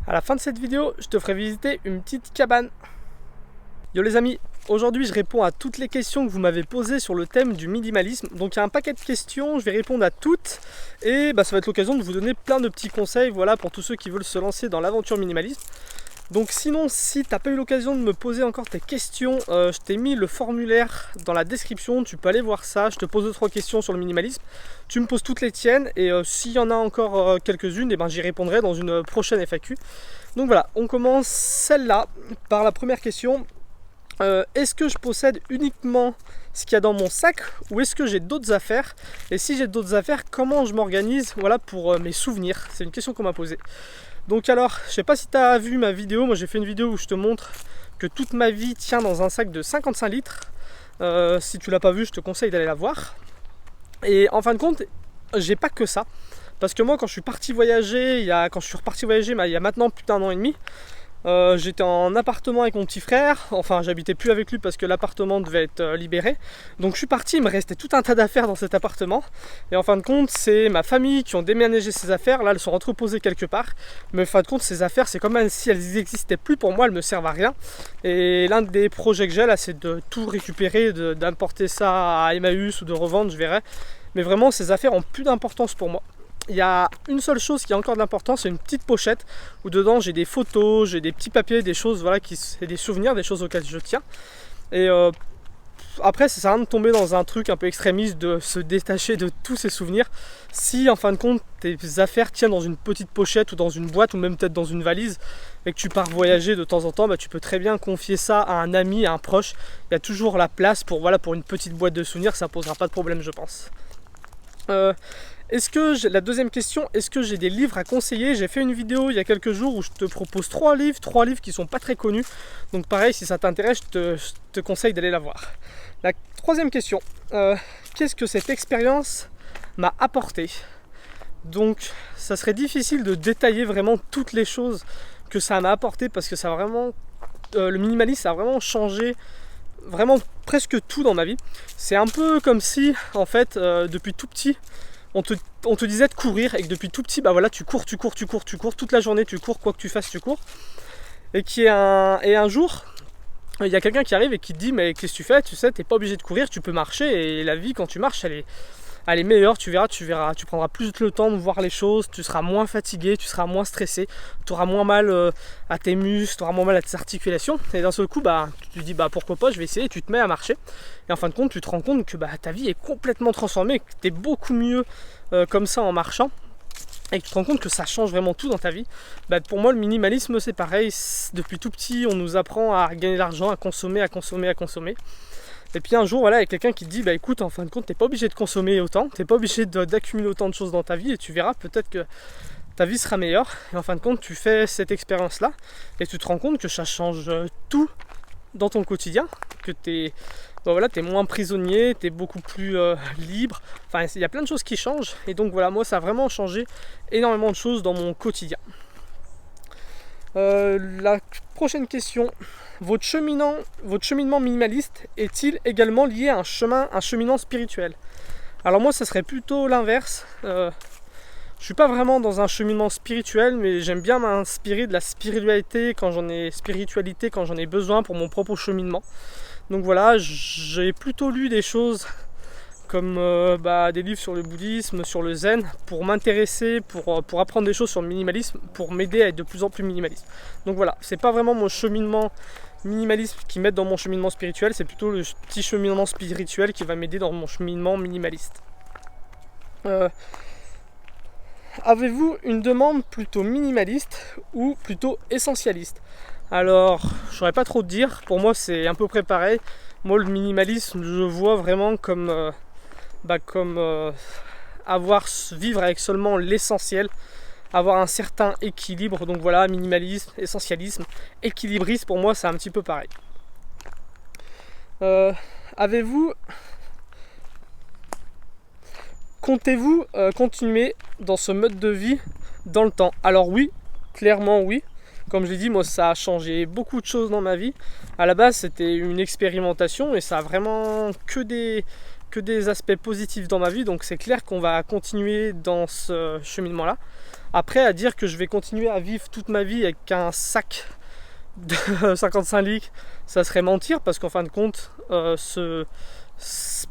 À la fin de cette vidéo, je te ferai visiter une petite cabane. Yo les amis, aujourd'hui je réponds à toutes les questions que vous m'avez posées sur le thème du minimalisme. Donc il y a un paquet de questions, je vais répondre à toutes et ça va être l'occasion de vous donner plein de petits conseils, voilà, pour tous ceux qui veulent se lancer dans l'aventure minimaliste. Donc sinon, si tu n'as pas eu l'occasion de me poser encore tes questions, je t'ai mis le formulaire dans la description, tu peux aller voir ça, je te pose 2-3 questions sur le minimalisme, tu me poses toutes les tiennes et s'il y en a encore quelques-unes, j'y répondrai dans une prochaine FAQ. Donc voilà, on commence celle-là par la première question. Est-ce que je possède uniquement ce qu'il y a dans mon sac ou est-ce que j'ai d'autres affaires? Et si j'ai d'autres affaires, comment je m'organise, voilà, pour mes souvenirs? C'est une question qu'on m'a posée. Donc alors, je sais pas si tu as vu ma vidéo, moi j'ai fait une vidéo où je te montre que toute ma vie tient dans un sac de 55 litres. Si tu l'as pas vu, je te conseille d'aller la voir. Et en fin de compte, j'ai pas que ça. Parce que moi quand je suis reparti voyager, il y a maintenant plus d'un an et demi, j'étais en appartement avec mon petit frère, enfin j'habitais plus avec lui parce que l'appartement devait être libéré. Donc je suis parti, il me restait tout un tas d'affaires dans cet appartement. Et en fin de compte, c'est ma famille qui ont déménagé ces affaires, là elles sont entreposées quelque part. Mais en fin de compte, ces affaires, c'est comme si elles n'existaient plus pour moi, elles me servent à rien. Et l'un des projets que j'ai là, c'est de tout récupérer, d'importer ça à Emmaüs ou de revendre, je verrai. Mais vraiment, ces affaires ont plus d'importance pour moi. Il y a une seule chose qui a encore de l'importance, c'est une petite pochette où dedans j'ai des photos, j'ai des petits papiers, des choses, voilà, c'est des souvenirs, des choses auxquelles je tiens. Et après, ça sert à rien de tomber dans un truc un peu extrémiste de se détacher de tous ces souvenirs. Si en fin de compte tes affaires tiennent dans une petite pochette ou dans une boîte ou même peut-être dans une valise et que tu pars voyager de temps en temps, tu peux très bien confier ça à un ami, à un proche. Il y a toujours la place pour, voilà, pour une petite boîte de souvenirs, ça posera pas de problème, je pense. La deuxième question, est-ce que j'ai des livres à conseiller? J'ai fait une vidéo il y a quelques jours où je te propose 3 livres qui sont pas très connus. Donc pareil, si ça t'intéresse, je te conseille d'aller la voir. La troisième question, qu'est-ce que cette expérience m'a apporté? Donc ça serait difficile de détailler vraiment toutes les choses que ça m'a apporté parce que ça a vraiment, le minimalisme, ça a vraiment changé vraiment presque tout dans ma vie. C'est un peu comme si, en fait, depuis tout petit, on te disait de courir et que depuis tout petit, tu cours, toute la journée tu cours, quoi que tu fasses, tu cours. Et un jour, il y a quelqu'un qui arrive et qui te dit, mais qu'est-ce que tu fais? Tu sais, t'es pas obligé de courir, tu peux marcher et la vie quand tu marches, elle est meilleure, tu verras, tu prendras plus le temps de voir les choses, tu seras moins fatigué, tu seras moins stressé, tu auras moins mal à tes muscles, tu auras moins mal à tes articulations. Et d'un seul coup, tu te dis pourquoi pas, je vais essayer, tu te mets à marcher. Et en fin de compte, tu te rends compte que ta vie est complètement transformée, que tu es beaucoup mieux comme ça en marchant. Et que tu te rends compte que ça change vraiment tout dans ta vie. Pour moi, le minimalisme, c'est pareil. Depuis tout petit, on nous apprend à gagner de l'argent, à consommer. Et puis un jour, voilà, il y a quelqu'un qui te dit, écoute, en fin de compte, t'es pas obligé de consommer autant, t'es pas obligé d'accumuler autant de choses dans ta vie, et tu verras peut-être que ta vie sera meilleure. Et en fin de compte, tu fais cette expérience-là, et tu te rends compte que ça change tout dans ton quotidien, que t'es moins prisonnier, t'es beaucoup plus libre. Enfin, il y a plein de choses qui changent, et donc voilà, moi, ça a vraiment changé énormément de choses dans mon quotidien. La prochaine question, votre cheminement minimaliste est-il également lié à un cheminement spirituel? Alors moi, ça serait plutôt l'inverse. Je suis pas vraiment dans un cheminement spirituel, mais j'aime bien m'inspirer de la spiritualité quand j'en ai besoin pour mon propre cheminement. Donc voilà, j'ai plutôt lu des choses comme des livres sur le bouddhisme, sur le zen, pour m'intéresser, pour apprendre des choses sur le minimalisme, pour m'aider à être de plus en plus minimaliste. Donc voilà, c'est pas vraiment mon cheminement minimaliste qui m'aide dans mon cheminement spirituel, c'est plutôt le petit cheminement spirituel qui va m'aider dans mon cheminement minimaliste. Avez-vous une demande plutôt minimaliste ou plutôt essentialiste? Alors, je saurais pas trop te dire, pour moi c'est à peu près pareil. Moi le minimalisme, je vois vraiment comme vivre avec seulement l'essentiel, avoir un certain équilibre. Donc voilà, minimalisme, essentialisme, équilibriste, pour moi c'est un petit peu pareil. Comptez-vous continuer dans ce mode de vie dans le temps? Alors oui, clairement oui. Comme je l'ai dit, moi ça a changé beaucoup de choses dans ma vie. À la base c'était une expérimentation et ça a vraiment que des que des aspects positifs dans ma vie, donc c'est clair qu'on va continuer dans ce cheminement-là. Après, à dire que je vais continuer à vivre toute ma vie avec un sac de 55 litres, ça serait mentir, parce qu'en fin de compte,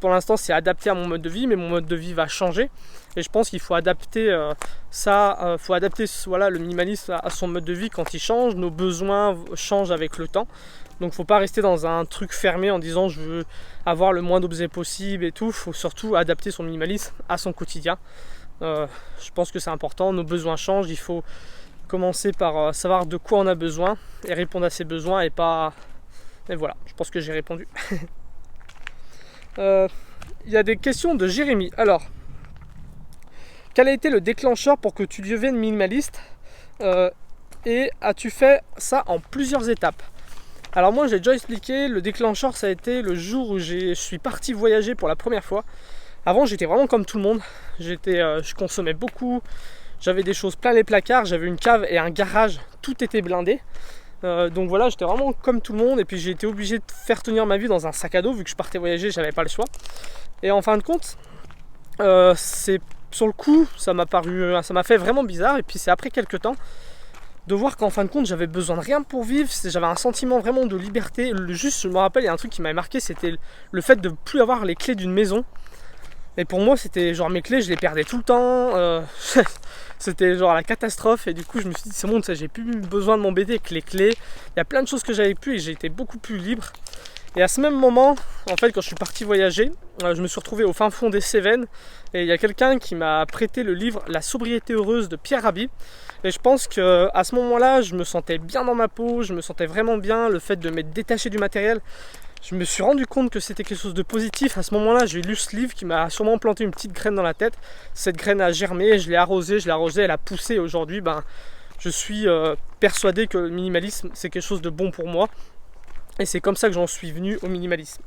pour l'instant c'est adapté à mon mode de vie, mais mon mode de vie va changer. Et je pense qu'il faut adapter faut adapter le minimalisme à son mode de vie quand il change. Nos besoins changent avec le temps. Donc il ne faut pas rester dans un truc fermé en disant je veux avoir le moins d'objets possible et tout. Il faut surtout adapter son minimalisme à son quotidien. Je pense que c'est important, nos besoins changent, il faut commencer par savoir de quoi on a besoin et répondre à ses besoins et pas... Et voilà, je pense que j'ai répondu. Il y a des questions de Jérémy. Alors, quel a été le déclencheur pour que tu deviennes minimaliste et as-tu fait ça en plusieurs étapes? Alors moi j'ai déjà expliqué, le déclencheur ça a été le jour où je suis parti voyager pour la première fois. Avant j'étais vraiment comme tout le monde, je consommais beaucoup, j'avais des choses plein les placards, j'avais une cave et un garage, tout était blindé. Donc voilà, j'étais vraiment comme tout le monde et puis j'ai été obligé de faire tenir ma vie dans un sac à dos vu que je partais voyager, j'avais pas le choix. Et en fin de compte, c'est sur le coup, ça m'a fait vraiment bizarre et puis c'est après quelques temps de voir qu'en fin de compte j'avais besoin de rien pour vivre, j'avais un sentiment vraiment de liberté. Juste, je me rappelle, il y a un truc qui m'avait marqué, c'était le fait de ne plus avoir les clés d'une maison. Et pour moi c'était genre mes clés je les perdais tout le temps, c'était genre la catastrophe. Et du coup je me suis dit c'est bon, j'ai plus besoin de m'embêter avec les clés, il y a plein de choses que j'avais pu et j'ai été beaucoup plus libre. Et à ce même moment, en fait quand je suis parti voyager, je me suis retrouvé au fin fond des Cévennes et il y a quelqu'un qui m'a prêté le livre La sobriété heureuse de Pierre Rabhi. Et je pense qu'à ce moment-là je me sentais bien dans ma peau, je me sentais vraiment bien, le fait de m'être détaché du matériel. Je me suis rendu compte que c'était quelque chose de positif. À ce moment-là, j'ai lu ce livre qui m'a sûrement planté une petite graine dans la tête. Cette graine a germé, je l'ai arrosée, elle a poussé. Aujourd'hui, je suis persuadé que le minimalisme, c'est quelque chose de bon pour moi. Et c'est comme ça que j'en suis venu au minimalisme.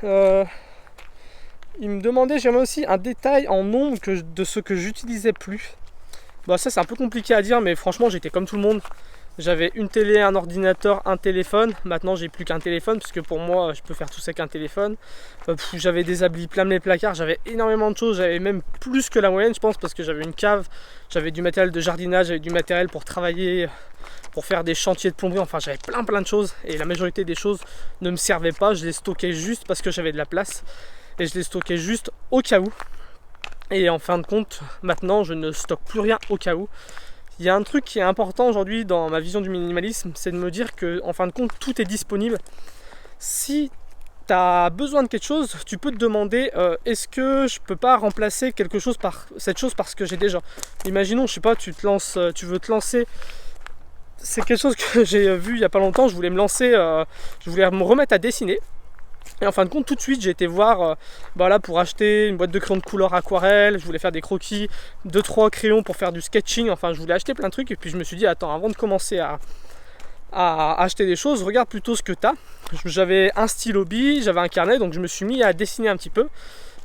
Il me demandait, j'aimerais aussi un détail en nombre de ce que j'utilisais plus. Ça, c'est un peu compliqué à dire, mais franchement, j'étais comme tout le monde. J'avais une télé, un ordinateur, un téléphone. Maintenant j'ai plus qu'un téléphone parce que pour moi je peux faire tout ça qu'un téléphone. J'avais des habits plein les placards, j'avais énormément de choses, j'avais même plus que la moyenne je pense parce que j'avais une cave, j'avais du matériel de jardinage, j'avais du matériel pour travailler, pour faire des chantiers de plomberie, enfin j'avais plein de choses et la majorité des choses ne me servaient pas, je les stockais juste parce que j'avais de la place et je les stockais juste au cas où. Et en fin de compte maintenant je ne stocke plus rien au cas où. Il y a un truc qui est important aujourd'hui dans ma vision du minimalisme, c'est de me dire que en fin de compte tout est disponible. Si tu as besoin de quelque chose, tu peux te demander est-ce que je peux pas remplacer quelque chose par cette chose parce que j'ai déjà. Imaginons, je sais pas, tu veux te lancer. C'est quelque chose que j'ai vu il y a pas longtemps, je voulais me lancer, je voulais me remettre à dessiner. Et en fin de compte, tout de suite, j'ai été voir pour acheter une boîte de crayons de couleur aquarelle. Je voulais faire des croquis, 2-3 crayons pour faire du sketching. Enfin, je voulais acheter plein de trucs. Et puis, je me suis dit, attends, avant de commencer à acheter des choses, regarde plutôt ce que tu as. J'avais un stylo bille, j'avais un carnet, donc je me suis mis à dessiner un petit peu.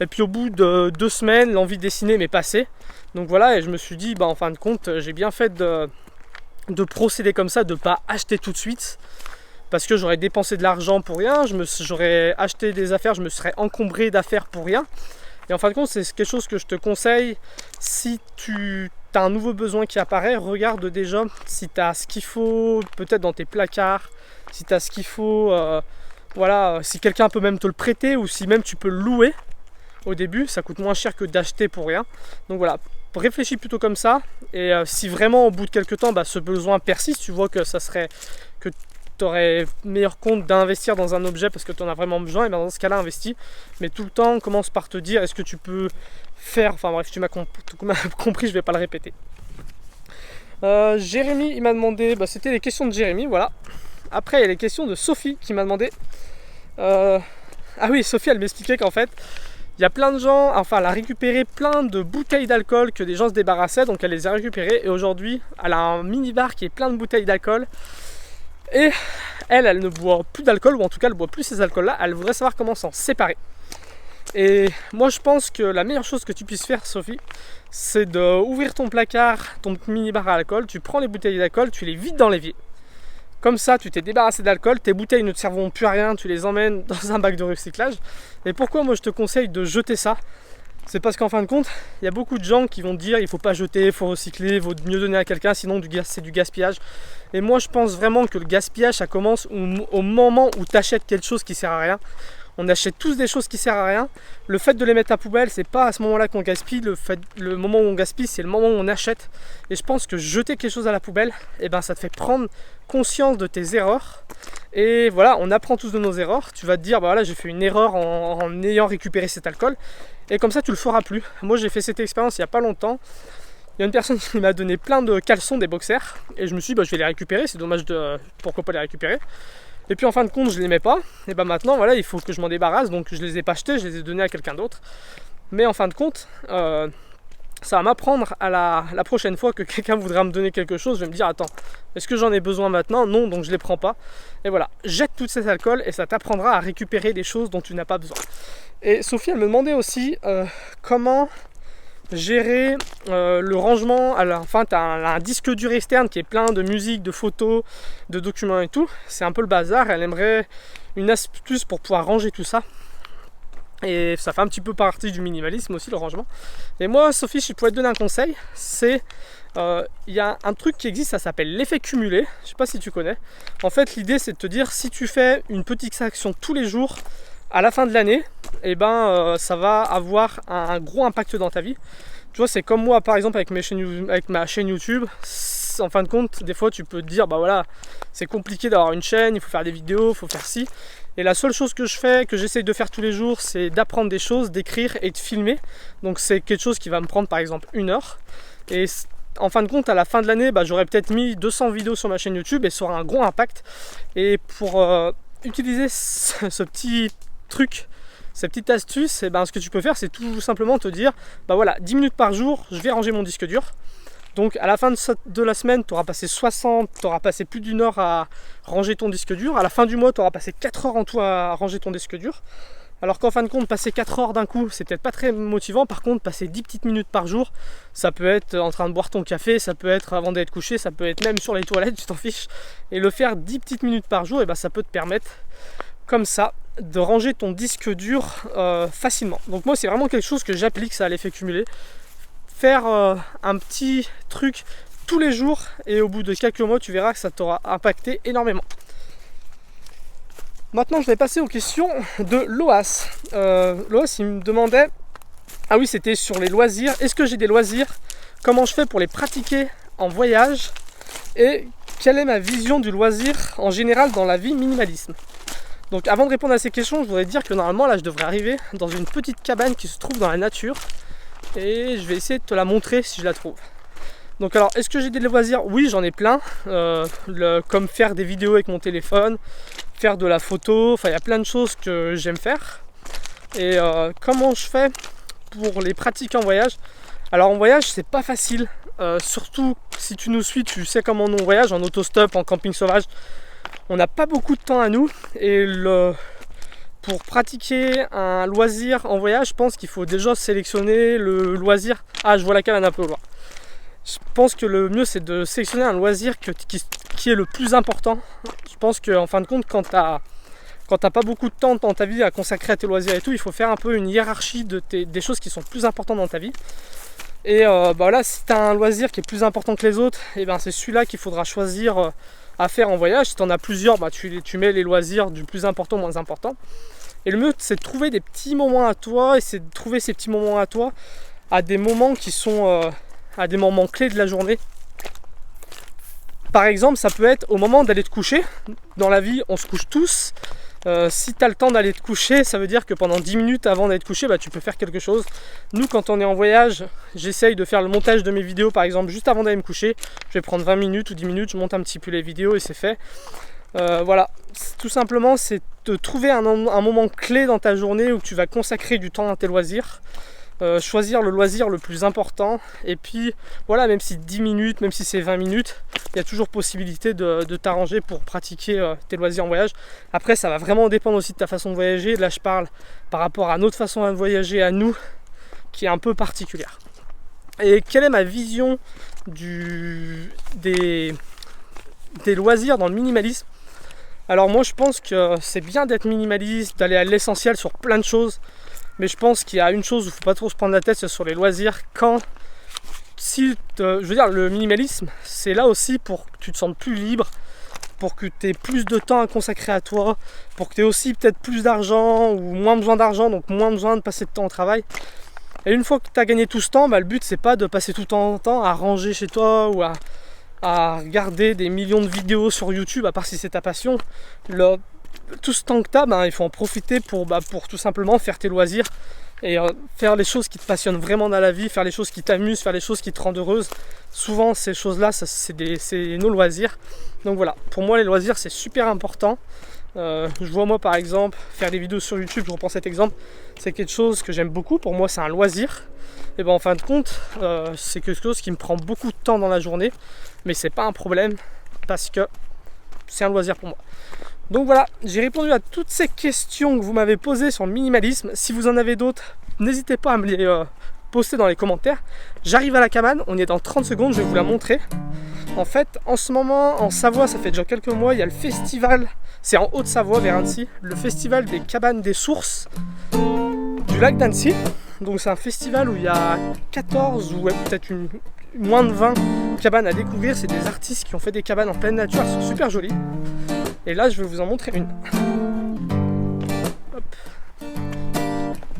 Et puis, au bout de 2 semaines, l'envie de dessiner m'est passée. Donc voilà, et je me suis dit, en fin de compte, j'ai bien fait de procéder comme ça, de ne pas acheter tout de suite. Parce que j'aurais dépensé de l'argent pour rien, j'aurais acheté des affaires, je me serais encombré d'affaires pour rien. Et en fin de compte, c'est quelque chose que je te conseille. Si tu as un nouveau besoin qui apparaît, regarde déjà si tu as ce qu'il faut, peut-être dans tes placards, si tu as ce qu'il faut, si quelqu'un peut même te le prêter ou si même tu peux le louer au début, ça coûte moins cher que d'acheter pour rien. Donc voilà, réfléchis plutôt comme ça. Et si vraiment au bout de quelques temps, ce besoin persiste, tu vois que ça serait que tu aurais meilleur compte d'investir dans un objet parce que tu en as vraiment besoin, et dans ce cas-là investis, mais tout le temps commence par te dire est-ce que tu peux faire, enfin bref, tu m'as compris, je vais pas le répéter. Jérémy il m'a demandé, c'était les questions de Jérémy, voilà. Après il y a les questions de Sophie qui m'a demandé ah oui, Sophie elle m'expliquait qu'en fait il y a plein de gens, elle a récupéré plein de bouteilles d'alcool que des gens se débarrassaient, donc elle les a récupérées et aujourd'hui elle a un mini-bar qui est plein de bouteilles d'alcool. Et elle ne boit plus d'alcool, ou en tout cas elle ne boit plus ces alcools-là, elle voudrait savoir comment s'en séparer. Et moi je pense que la meilleure chose que tu puisses faire, Sophie, c'est d'ouvrir ton placard, ton mini-bar à alcool, tu prends les bouteilles d'alcool, tu les vides dans l'évier. Comme ça, tu t'es débarrassé d'alcool, tes bouteilles ne te serviront plus à rien, tu les emmènes dans un bac de recyclage. Et pourquoi moi je te conseille de jeter ça? C'est parce qu'en fin de compte, il y a beaucoup de gens qui vont te dire il faut pas jeter, il faut recycler, il vaut mieux donner à quelqu'un, sinon c'est du gaspillage. Et moi je pense vraiment que le gaspillage, ça commence au moment où tu achètes quelque chose qui sert à rien. On achète tous des choses qui servent à rien. Le fait de les mettre à poubelle, c'est pas à ce moment-là qu'on gaspille. Le moment où on gaspille, c'est le moment où on achète. Et je pense que jeter quelque chose à la poubelle, eh ben, ça te fait prendre conscience de tes erreurs. Et voilà, on apprend tous de nos erreurs. Tu vas te dire, bah voilà, j'ai fait une erreur en ayant récupéré cet alcool. Et comme ça, tu le feras plus. Moi, j'ai fait cette expérience il n'y a pas longtemps. Il y a une personne qui m'a donné plein de caleçons, des boxers. Et je me suis dit, bah, je vais les récupérer. C'est dommage pourquoi pas les récupérer. Et puis en fin de compte, je les mets pas. Et ben maintenant, voilà, il faut que je m'en débarrasse. Donc je les ai pas achetés, je les ai donnés à quelqu'un d'autre. Mais en fin de compte, ça va m'apprendre à la prochaine fois que quelqu'un voudra me donner quelque chose, je vais me dire attends, est-ce que j'en ai besoin maintenant? Non, donc je les prends pas. Et voilà, jette tout cet alcool et ça t'apprendra à récupérer des choses dont tu n'as pas besoin. Et Sophie, elle me demandait aussi comment gérer le rangement. Enfin, tu as un disque dur externe qui est plein de musique, de photos, de documents et tout. C'est un peu le bazar. Elle aimerait une astuce pour pouvoir ranger tout ça. Et ça fait un petit peu partie du minimalisme aussi, le rangement. Et moi, Sophie, si je pouvais te donner un conseil, c'est il y a un truc qui existe, ça s'appelle l'effet cumulé. Je sais pas si tu connais. En fait, l'idée, c'est de te dire, si tu fais une petite action tous les jours, à la fin de l'année, eh ben, ça va avoir un gros impact dans ta vie. Tu vois, c'est comme moi, par exemple, avec ma chaîne YouTube. En fin de compte, des fois, tu peux te dire, bah voilà, c'est compliqué d'avoir une chaîne, il faut faire des vidéos, il faut faire ci. Et la seule chose que je fais, que j'essaye de faire tous les jours, c'est d'apprendre des choses, d'écrire et de filmer. Donc c'est quelque chose qui va me prendre par exemple 1 heure. Et en fin de compte, à la fin de l'année, bah, j'aurais peut-être mis 200 vidéos sur ma chaîne YouTube et ça aura un gros impact. Et pour utiliser ce petit truc, cette petite astuce, et ben, ce que tu peux faire, c'est tout simplement te dire, bah voilà, 10 minutes par jour, je vais ranger mon disque dur. Donc à la fin de la semaine, tu auras passé 60, tu auras passé plus d'1 heure à ranger ton disque dur. À la fin du mois, tu auras passé 4 heures en tout à ranger ton disque dur. Alors qu'en fin de compte, passer 4 heures d'un coup, c'est peut-être pas très motivant. Par contre, passer 10 petites minutes par jour, ça peut être en train de boire ton café, ça peut être avant d'être couché, ça peut être même sur les toilettes, tu t'en fiches. Et le faire 10 petites minutes par jour, et ben, ça peut te permettre, comme ça, de ranger ton disque dur facilement. Donc moi, c'est vraiment quelque chose que j'applique, ça, à l'effet cumulé. Faire un petit truc tous les jours et au bout de quelques mois tu verras que ça t'aura impacté énormément. Maintenant je vais passer aux questions de Loas. Loas il me demandait, ah oui c'était sur les loisirs, est-ce que j'ai des loisirs, comment je fais pour les pratiquer en voyage et quelle est ma vision du loisir en général dans la vie minimalisme. Donc avant de répondre à ces questions, je voudrais dire que normalement là je devrais arriver dans une petite cabane qui se trouve dans la nature. Et je vais essayer de te la montrer si je la trouve. Donc alors, est-ce que j'ai des loisirs? Oui, j'en ai plein. Comme faire des vidéos avec mon téléphone, faire de la photo. Enfin, il y a plein de choses que j'aime faire. Et comment je fais pour les pratiquer en voyage? Alors en voyage, c'est pas facile. Surtout si tu nous suis, tu sais comment on voyage en autostop, en camping sauvage. On n'a pas beaucoup de temps à nous. Et pour pratiquer un loisir en voyage, je pense qu'il faut déjà sélectionner le loisir. Ah, je vois la cabane un peu au loin. Je pense que le mieux, c'est de sélectionner un loisir qui est le plus important. Je pense qu'en fin de compte, quand t'as pas beaucoup de temps dans ta vie à consacrer à tes loisirs et tout, il faut faire un peu une hiérarchie des choses qui sont plus importantes dans ta vie. Et bah là, si tu as un loisir qui est plus important que les autres, et ben c'est celui-là qu'il faudra choisir à faire en voyage. Si tu en as plusieurs, bah tu mets les loisirs du plus important au moins important. Et le mieux, c'est de trouver des petits moments à toi, et c'est de trouver ces petits moments à toi à des moments qui sont à des moments clés de la journée. Par exemple, ça peut être au moment d'aller te coucher. Dans la vie, on se couche tous. Si tu as le temps d'aller te coucher, ça veut dire que pendant 10 minutes avant d'aller te coucher, bah, tu peux faire quelque chose. Nous, quand on est en voyage, j'essaye de faire le montage de mes vidéos, par exemple, juste avant d'aller me coucher. Je vais prendre 20 minutes ou 10 minutes, je monte un petit peu les vidéos et c'est fait. Voilà, tout simplement, c'est de trouver un moment clé dans ta journée où tu vas consacrer du temps à tes loisirs. Choisir le loisir le plus important, et puis voilà, même si 10 minutes, même si c'est 20 minutes, il y a toujours possibilité de t'arranger pour pratiquer tes loisirs en voyage. Après, ça va vraiment dépendre aussi de ta façon de voyager. Là, je parle par rapport à notre façon de voyager à nous, qui est un peu particulière. Et quelle est ma vision des loisirs dans le minimalisme. Alors moi je pense que c'est bien d'être minimaliste, d'aller à l'essentiel sur plein de choses, mais je pense qu'il y a une chose où il ne faut pas trop se prendre la tête, c'est sur les loisirs. Je veux dire, le minimalisme, c'est là aussi pour que tu te sentes plus libre, pour que tu aies plus de temps à consacrer à toi, pour que tu aies aussi peut-être plus d'argent ou moins besoin d'argent, donc moins besoin de passer de temps au travail. Et une fois que tu as gagné tout ce temps, le but c'est pas de passer tout ton temps à ranger chez toi ou à regarder des millions de vidéos sur YouTube, à part si c'est ta passion. Tout ce temps que tu as, il faut en profiter pour tout simplement faire tes loisirs et faire les choses qui te passionnent vraiment dans la vie, faire les choses qui t'amusent, faire les choses qui te rendent heureuse. Souvent ces choses-là, c'est nos loisirs. Donc voilà, pour moi les loisirs c'est super important. Je vois moi par exemple faire des vidéos sur YouTube, je reprends cet exemple, c'est quelque chose que j'aime beaucoup, pour moi c'est un loisir. Et en fin de compte, c'est quelque chose qui me prend beaucoup de temps dans la journée, mais c'est pas un problème parce que c'est un loisir pour moi. Donc voilà, j'ai répondu à toutes ces questions que vous m'avez posées sur le minimalisme. Si vous en avez d'autres, n'hésitez pas à me les poster dans les commentaires. J'arrive à la cabane, on y est dans 30 secondes, je vais vous la montrer. En fait, en ce moment, en Savoie, ça fait déjà quelques mois, il y a le festival, c'est en Haute-Savoie, vers Annecy, le festival des cabanes des sources du lac d'Annecy. Donc c'est un festival où il y a 14 ou peut-être moins de 20 cabanes à découvrir. C'est des artistes qui ont fait des cabanes en pleine nature, elles sont super jolies. Et là, je vais vous en montrer une. Hop.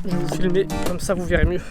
Je vais vous filmer, comme ça vous verrez mieux.